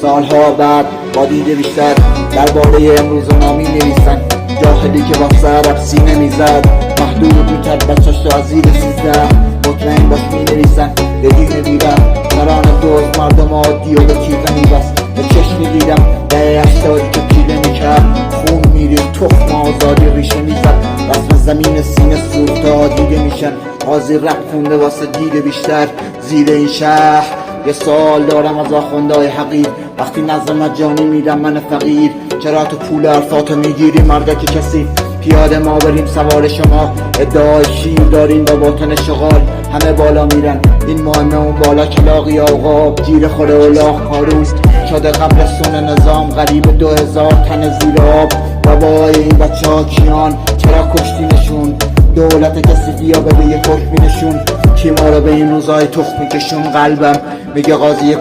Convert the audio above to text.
سالها بعد با دید بیشتر درباره امروز ما می نویسن. جاهلی که با سر سینه میزد، محدود میکرد بچه‌ش رو از زیر 13. مطمئن باش می نویسن به دین بیرم، ترانه دوز مردم عادی و به تیغه میبست. به چشم میدیدم دهه 80 که پیله میکرد، خون میرید تخم آزادی ریشه میزد. رسم زمین سینه سوخته دیده میشن، قاضی رپ خونده واسه دید بیشتر زیر این شهر. یه سوال دارم از آخوندهای حقیر، وقتی نظر مجانی میدم من فقیر، چرا تو پول حرفاتو میگیری مردک کسی؟ پیاده ما بریم سوار شما، ادعای شیر داریم با باطن شغال. همه بالا میرن این مهمه اون بالا کلاقی آقا گیر خوره و لاغ کارون شده قبل سون نظام غریب 2000 تن زیر آب. بابای این بچه ها کیان؟ چرا کشتینشون؟ دولت کسی بیا بده یه کشمینشون، کی ما رو به این روزای تخمی کشون؟ قلبم میگه قاضی